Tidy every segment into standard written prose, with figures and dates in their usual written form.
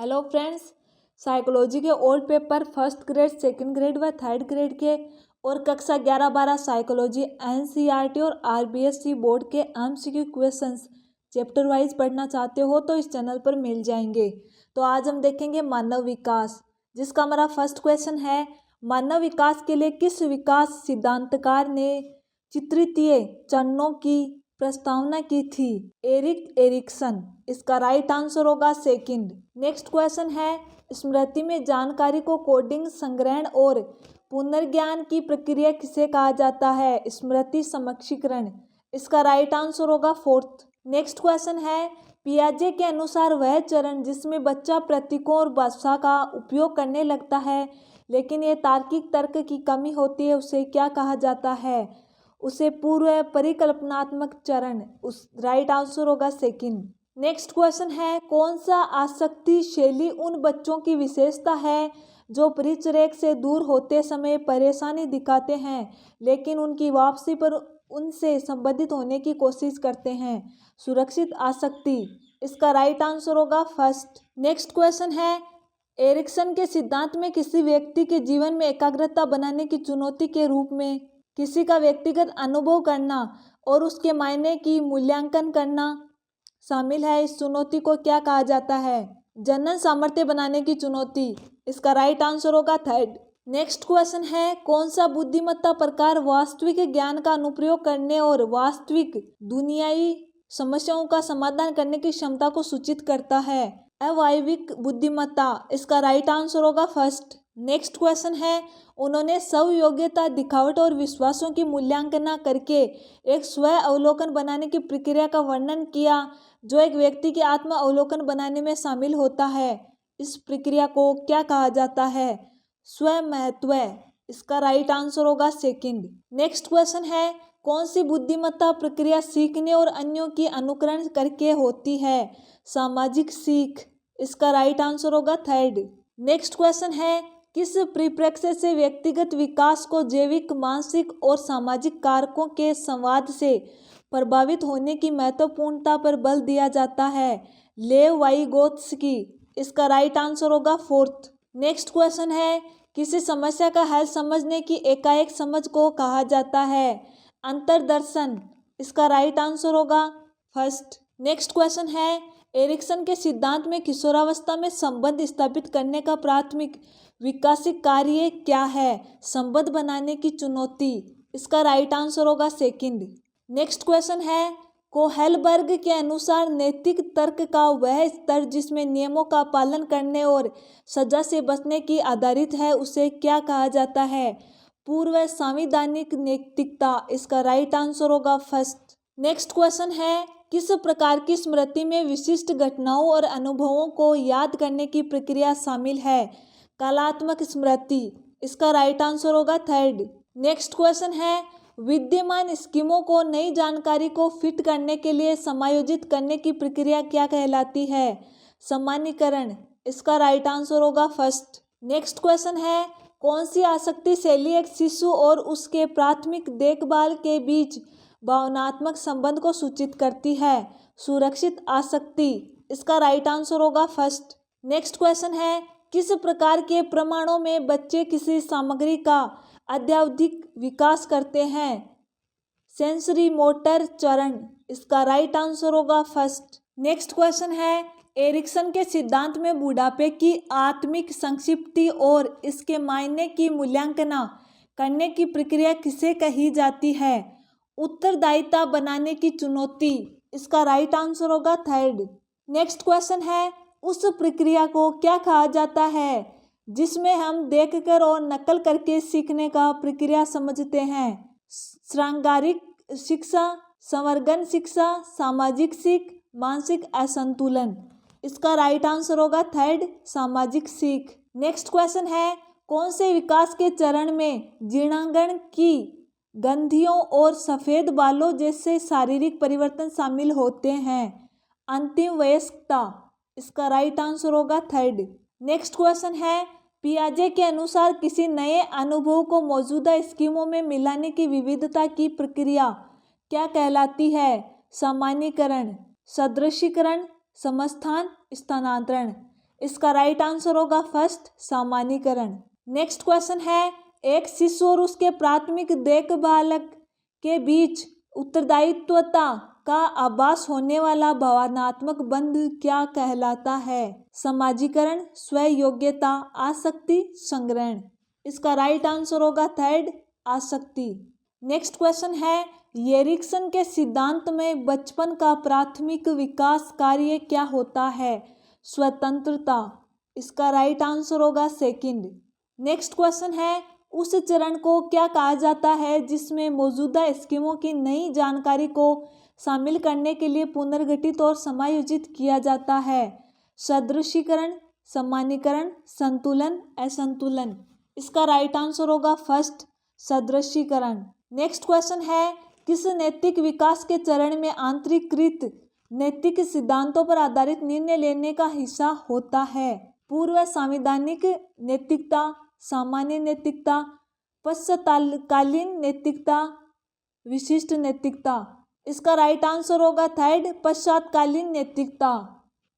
Hello friends, psychology के old paper first grade, second grade व third grade के और कक्षा 11-12 साइकोलॉजी एनसीईआरटी और आरबीएससी बोर्ड के एमसीक्यू क्वेश्चंस चैप्टर वाइज पढ़ना चाहते हो तो इस चैनल पर मिल जाएंगे। तो आज हम देखेंगे मानव विकास, जिसका हमारा फर्स्ट क्वेश्चन है, मानव विकास के लिए किस विकास सिद्धांतकार ने चित्रितीय चरणों की प्रस्तावना की थी? Erik Erikson. इसका राइट आंसर होगा सेकंड। नेक्स्ट क्वेश्चन है, स्मृति में जानकारी को कोडिंग, संग्रहण और पुनर्ज्ञान की प्रक्रिया किसे कहा जाता है? स्मृति समक्षीकरण। इसका राइट आंसर होगा फोर्थ। नेक्स्ट क्वेश्चन है, पियाजे के अनुसार वह चरण जिसमें बच्चा प्रतीकों और भाषा का उपयोग करने लगता है लेकिन ये तार्किक तर्क की कमी होती है, उसे क्या कहा जाता है? उसे पूर्व परिकल्पनात्मक चरण। उस राइट आंसर होगा सेकंड। नेक्स्ट क्वेश्चन है, कौन सा आसक्ति शैली उन बच्चों की विशेषता है जो परिचरेख से दूर होते समय परेशानी दिखाते हैं लेकिन उनकी वापसी पर उनसे संबंधित होने की कोशिश करते हैं? सुरक्षित आसक्ति। इसका राइट आंसर होगा फर्स्ट। नेक्स्ट क्वेश्चन है, एरिक्सन के सिद्धांत में किसी व्यक्ति के जीवन में एकाग्रता बनाने की चुनौती के रूप में किसी का व्यक्तिगत अनुभव करना और उसके मायने की मूल्यांकन करना शामिल है। इस चुनौती को क्या कहा जाता है? जनन सामर्थ्य बनाने की चुनौती। इसका राइट आंसर होगा थर्ड। नेक्स्ट क्वेश्चन है, कौन सा बुद्धिमत्ता प्रकार वास्तविक ज्ञान का अनुप्रयोग करने और वास्तविक दुनियाई समस्याओं का समाधान करने की क्षमता को सूचित करता है? अवायविक बुद्धिमत्ता। इसका राइट आंसर होगा फर्स्ट। नेक्स्ट क्वेश्चन है, उन्होंने स्वयोग्यता, दिखावट और विश्वासों की मूल्यांकन करके एक स्व अवलोकन बनाने की प्रक्रिया का वर्णन किया जो एक व्यक्ति के आत्म अवलोकन बनाने में शामिल होता है। इस प्रक्रिया को क्या कहा जाता है? स्व महत्व। इसका राइट आंसर होगा सेकंड। नेक्स्ट क्वेश्चन है, कौन सी बुद्धिमत्ता प्रक्रिया सीखने और अन्यों की अनुकरण करके होती है? सामाजिक सीख। इसका राइट आंसर होगा थर्ड। नेक्स्ट क्वेश्चन है, किस परिप्रेक्ष्य से व्यक्तिगत विकास को जैविक, मानसिक और सामाजिक कारकों के संवाद से प्रभावित होने की महत्वपूर्णता पर बल दिया जाता है? लेव वाइगोत्स्की। इसका राइट आंसर होगा फोर्थ। नेक्स्ट क्वेश्चन है, किसी समस्या का हल समझने की एकाएक समझ को कहा जाता है? अंतर्दर्शन। इसका राइट आंसर होगा फर्स्ट। नेक्स्ट क्वेश्चन है, एरिक्सन के सिद्धांत में किशोरावस्था में संबंध स्थापित करने का प्राथमिक विकासिक कार्य क्या है? संबंध बनाने की चुनौती। इसका राइट आंसर होगा सेकंड। नेक्स्ट क्वेश्चन है, कोहेलबर्ग के अनुसार नैतिक तर्क का वह स्तर जिसमें नियमों का पालन करने और सजा से बचने की आधारित है, उसे क्या कहा जाता है? पूर्व संवैधानिक नैतिकता। इसका राइट आंसर होगा फर्स्ट। नेक्स्ट क्वेश्चन है, किस प्रकार की स्मृति में विशिष्ट घटनाओं और अनुभवों को याद करने की प्रक्रिया शामिल है? कालात्मक स्मृति। इसका राइट आंसर होगा थर्ड। नेक्स्ट क्वेश्चन है, विद्यमान स्कीमों को नई जानकारी को फिट करने के लिए समायोजित करने की प्रक्रिया क्या कहलाती है? सामान्यीकरण। इसका राइट आंसर होगा फर्स्ट। नेक्स्ट क्वेश्चन है, कौन सी आसक्ति शैली एक शिशु और उसके प्राथमिक देखभाल के बीच भावनात्मक संबंध को सूचित करती है? सुरक्षित आसक्ति। इसका राइट आंसर होगा फर्स्ट। नेक्स्ट क्वेश्चन है, किस प्रकार के प्रमाणों में बच्चे किसी सामग्री का अत्यधिक विकास करते हैं? सेंसरी मोटर चरण। इसका राइट आंसर होगा फर्स्ट। नेक्स्ट क्वेश्चन है, एरिक्सन के सिद्धांत में बुढ़ापे की आत्मिक संक्षिप्ति और इसके मायने की मूल्यांकन करने की प्रक्रिया किसे कही जाती है? उत्तरदायिता बनाने की चुनौती। इसका राइट आंसर होगा थर्ड। नेक्स्ट क्वेश्चन है, उस प्रक्रिया को क्या कहा जाता है जिसमें हम देखकर और नकल करके सीखने का प्रक्रिया समझते हैं? श्रृंगारिक शिक्षा, संवर्गन शिक्षा, सामाजिक सीख, मानसिक असंतुलन। इसका राइट आंसर होगा थर्ड, सामाजिक सीख। नेक्स्ट क्वेश्चन है, कौन से विकास के चरण में जीर्णांगण की ग्रंथियों और सफेद बालों जैसे शारीरिक परिवर्तन शामिल होते हैं? अंतिम वयस्कता। इसका राइट आंसर होगा थर्ड। नेक्स्ट क्वेश्चन है, पियाजे के अनुसार किसी नए अनुभव को मौजूदा स्कीमों में मिलाने की विविधता की प्रक्रिया क्या कहलाती है? सामान्यीकरण, सदृशीकरण, समस्थान, स्थानांतरण। इसका राइट आंसर होगा फर्स्ट, सामान्यीकरण। नेक्स्ट क्वेश्चन है, एक शिशु और उसके प्राथमिक देखभालक के बीच उत्तरदायित्वता का आभास होने वाला भावनात्मक बंध क्या कहलाता है? समाजीकरण, स्वयोग्यता, आसक्ति, संग्रहण। इसका राइट आंसर होगा थर्ड, आसक्ति। नेक्स्ट क्वेश्चन है, एरिक्सन के सिद्धांत में बचपन का प्राथमिक विकास कार्य क्या होता है? स्वतंत्रता। इसका राइट आंसर होगा सेकंड। नेक्स्ट क्वेश्चन है, उस चरण को क्या कहा जाता है जिसमें मौजूदा स्कीमों की नई जानकारी को शामिल करने के लिए पुनर्गठित और समायोजित किया जाता है? सदृशीकरण, सामान्यीकरण, संतुलन, असंतुलन। इसका राइट आंसर होगा फर्स्ट, सदृशीकरण। नेक्स्ट क्वेश्चन है, किस नैतिक विकास के चरण में आंतरिकृत नैतिक सिद्धांतों पर आधारित निर्णय लेने का हिस्सा होता है? पूर्व संवैधानिक नैतिकता, सामान्य नैतिकता, पश्चात्कालीन नैतिकता, विशिष्ट नैतिकता। इसका राइट आंसर होगा थर्ड, पश्चात्कालीन नैतिकता।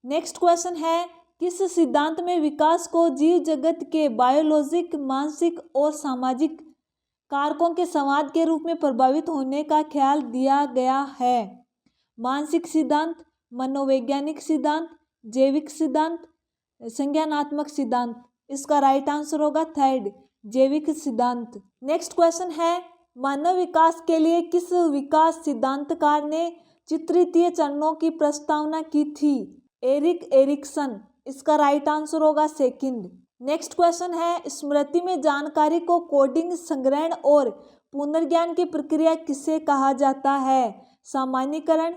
नेक्स्ट क्वेश्चन है, किस सिद्धांत में विकास को जीव जगत के बायोलॉजिक, मानसिक और सामाजिक कारकों के संवाद के रूप में प्रभावित होने का ख्याल दिया गया है? मानसिक सिद्धांत, मनोवैज्ञानिक सिद्धांत, जैविक सिद्धांत, संज्ञानात्मक सिद्धांत। इसका राइट आंसर होगा थर्ड, जैविक सिद्धांत। नेक्स्ट क्वेश्चन है, मानव विकास के लिए किस विकास सिद्धांतकार ने चित्रितीय चरणों की प्रस्तावना की थी? Erik Erikson. इसका राइट आंसर होगा सेकंड। नेक्स्ट क्वेश्चन है, स्मृति में जानकारी को कोडिंग, संग्रहण और पुनर्ज्ञान की प्रक्रिया किसे कहा जाता है? सामान्यीकरण,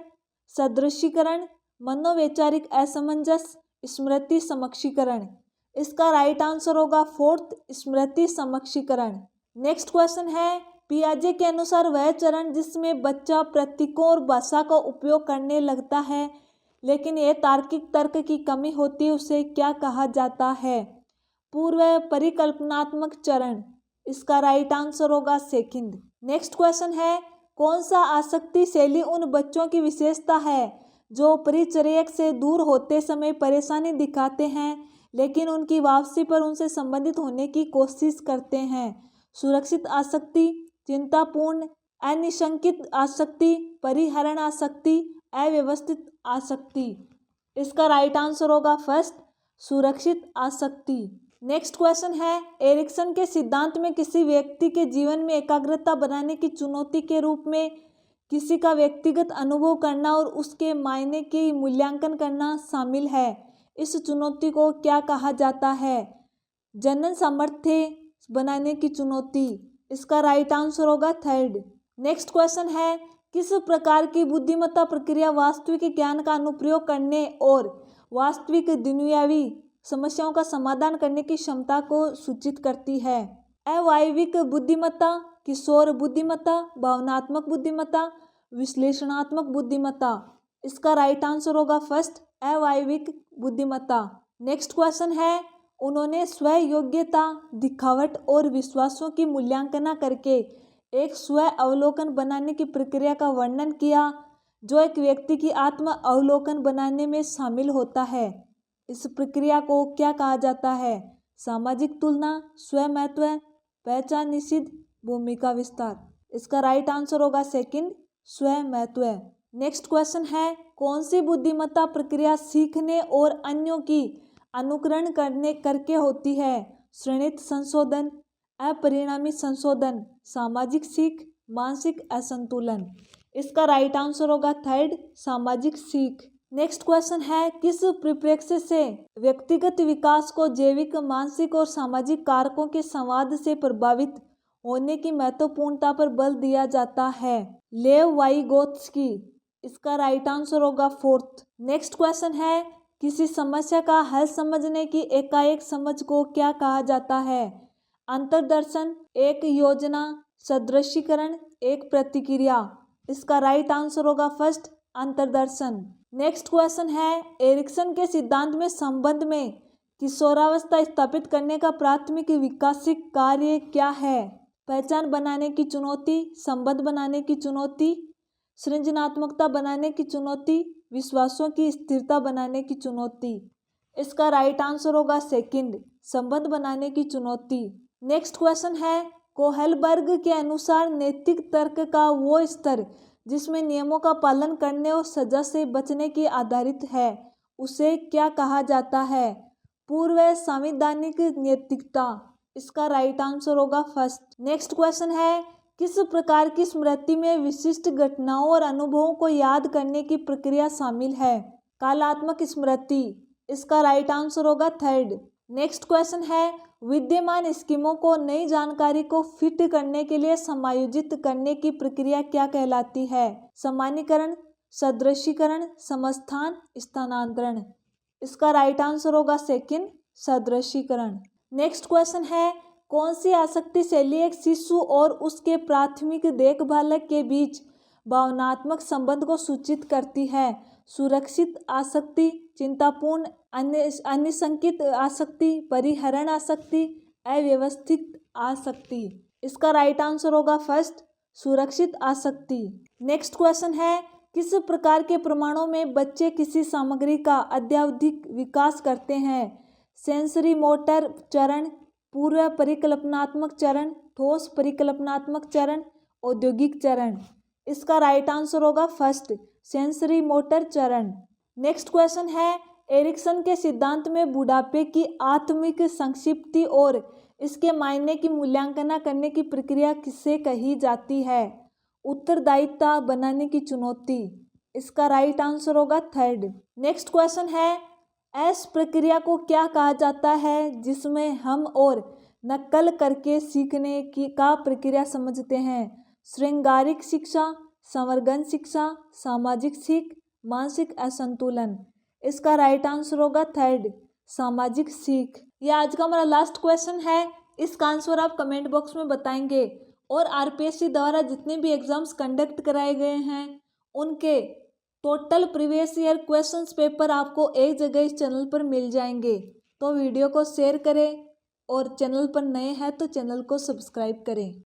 सदृशीकरण, मनोवैचारिक असमंजस, स्मृति समक्षीकरण। इसका राइट आंसर होगा फोर्थ, स्मृति समक्षीकरण। नेक्स्ट क्वेश्चन है, पियाजे के अनुसार वह चरण जिसमें बच्चा प्रतीकों और भाषा का उपयोग करने लगता है लेकिन यह तार्किक तर्क की कमी होती है, उसे क्या कहा जाता है? पूर्व परिकल्पनात्मक चरण। इसका राइट आंसर होगा सेकंड। नेक्स्ट क्वेश्चन है, कौन सा आसक्ति शैली उन बच्चों की विशेषता है जो परिचर्या से दूर होते समय परेशानी दिखाते हैं लेकिन उनकी वापसी पर उनसे संबंधित होने की कोशिश करते हैं? सुरक्षित आसक्ति, चिंतापूर्ण, अनिशंकित आसक्ति, परिहरण आसक्ति, अव्यवस्थित आसक्ति। इसका राइट आंसर होगा फर्स्ट, सुरक्षित आसक्ति। नेक्स्ट क्वेश्चन है, एरिक्सन के सिद्धांत में किसी व्यक्ति के जीवन में एकाग्रता बनाने की चुनौती के रूप में किसी का व्यक्तिगत अनुभव करना और उसके मायने की मूल्यांकन करना शामिल है। इस चुनौती को क्या कहा जाता है? जनन सामर्थ्य बनाने की चुनौती। इसका राइट आंसर होगा थर्ड। नेक्स्ट क्वेश्चन है, किस प्रकार की बुद्धिमत्ता प्रक्रिया वास्तविक ज्ञान का अनुप्रयोग करने और वास्तविक दुनियावी समस्याओं का समाधान करने की क्षमता को सूचित करती है? अवायविक बुद्धिमत्ता, किशोर बुद्धिमत्ता, भावनात्मक बुद्धिमत्ता, विश्लेषणात्मक बुद्धिमत्ता। इसका राइट आंसर होगा फर्स्ट, अवायविक बुद्धिमत्ता। नेक्स्ट क्वेश्चन है, उन्होंने स्वयोग्यता, दिखावट और विश्वासों की मूल्यांकन करके एक स्व अवलोकन बनाने की प्रक्रिया का वर्णन किया जो एक व्यक्ति की आत्म अवलोकन बनाने में शामिल होता है। इस प्रक्रिया को क्या कहा जाता है? सामाजिक तुलना, स्वमहत्व, पहचान निषिद्ध, भूमिका विस्तार। इसका राइट आंसर होगा सेकंड, स्वमहत्व। नेक्स्ट क्वेश्चन है, कौन सी बुद्धिमत्ता प्रक्रिया सीखने और अन्यों की अनुकरण करके होती है? श्रेणित संशोधन, अपरिणामी संशोधन, सामाजिक सीख, मानसिक असंतुलन। इसका राइट आंसर होगा थर्ड, सामाजिक सीख। नेक्स्ट क्वेश्चन है, किस परिप्रेक्ष्य से व्यक्तिगत विकास को जैविक, मानसिक और सामाजिक कारकों के संवाद से प्रभावित होने की महत्वपूर्णता पर बल दिया जाता है? लेव वाइगोत्स्की। इसका राइट आंसर होगा फोर्थ। नेक्स्ट क्वेश्चन है, किसी समस्या का हल समझने की एकाएक समझ को क्या कहा जाता है? अंतर्दर्शन, एक योजना, सदृशीकरण, एक प्रतिक्रिया। इसका राइट आंसर होगा फर्स्ट, अंतर्दर्शन। नेक्स्ट क्वेश्चन है, एरिक्सन के सिद्धांत में संबंध में किशोरावस्था स्थापित करने का प्राथमिक विकासिक कार्य क्या है? पहचान बनाने की चुनौती, संबंध बनाने की चुनौती, सृजनात्मकता बनाने की चुनौती, विश्वासों की स्थिरता बनाने की चुनौती। इसका राइट आंसर होगा सेकंड, संबंध बनाने की चुनौती। नेक्स्ट क्वेश्चन है, कोहलबर्ग के अनुसार नैतिक तर्क का वो स्तर जिसमें नियमों का पालन करने और सजा से बचने की आधारित है, उसे क्या कहा जाता है? पूर्व संवैधानिक नैतिकता। इसका राइट आंसर होगा फर्स्ट। नेक्स्ट क्वेश्चन है, किस प्रकार की स्मृति में विशिष्ट घटनाओं और अनुभवों को याद करने की प्रक्रिया शामिल है? कालात्मक स्मृति। इसका राइट आंसर होगा थर्ड। नेक्स्ट क्वेश्चन है, विद्यमान स्कीमों को नई जानकारी को फिट करने के लिए समायोजित करने की प्रक्रिया क्या कहलाती है? सामान्यीकरण, सदृशीकरण, समस्थान, स्थानांतरण। इसका राइट आंसर होगा सेकंड, सदृशीकरण। नेक्स्ट क्वेश्चन है, कौन सी आसक्ति शैली एक शिशु और उसके प्राथमिक देखभालक के बीच भावनात्मक संबंध को सूचित करती है? सुरक्षित आसक्ति, चिंतापूर्ण अनिशंकित आसक्ति, परिहरण आसक्ति, अव्यवस्थित आसक्ति। इसका राइट आंसर होगा फर्स्ट, सुरक्षित आसक्ति। नेक्स्ट क्वेश्चन है, किस प्रकार के प्रमाणों में बच्चे किसी सामग्री का अत्यधिक विकास करते हैं? सेंसरी मोटर चरण, पूर्व परिकल्पनात्मक चरण, ठोस परिकल्पनात्मक चरण, औद्योगिक चरण। इसका राइट आंसर होगा फर्स्ट, सेंसरी मोटर चरण। नेक्स्ट क्वेश्चन है, एरिक्सन के सिद्धांत में बुढ़ापे की आत्मिक संक्षिप्ति और इसके मायने की मूल्यांकन करने की प्रक्रिया किससे कही जाती है? उत्तरदायिता बनाने की चुनौती। इसका राइट आंसर होगा थर्ड। नेक्स्ट क्वेश्चन है, एस प्रक्रिया को क्या कहा जाता है जिसमें हम और नकल करके सीखने की का प्रक्रिया समझते हैं? श्रृंगारिक शिक्षा, संवर्गन शिक्षा, सामाजिक सीख, मानसिक असंतुलन। इसका राइट आंसर होगा थर्ड, सामाजिक सीख। यह आज का हमारा लास्ट क्वेश्चन है। इसका आंसर आप कमेंट बॉक्स में बताएंगे। और आरपीएससी द्वारा जितने भी एग्जाम्स कंडक्ट कराए गए हैं उनके total previous year questions paper आपको एक जगह इस चैनल पर मिल जाएंगे। तो वीडियो को शेयर करें और चैनल पर नए हैं तो चैनल को सब्सक्राइब करें।